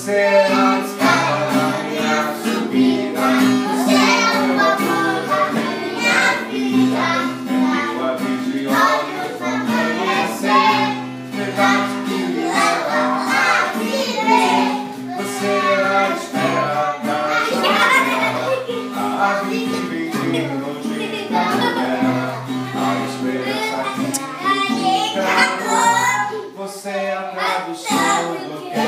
Você é a escada da minha subida. Você é o amor da minha vida. É meu abrir de olhos no amanhecer, verdade que me leva a viver. Você é a espera da janela, a ave que vem de longe da janela, a esperança que me engana. Você é a tradução do que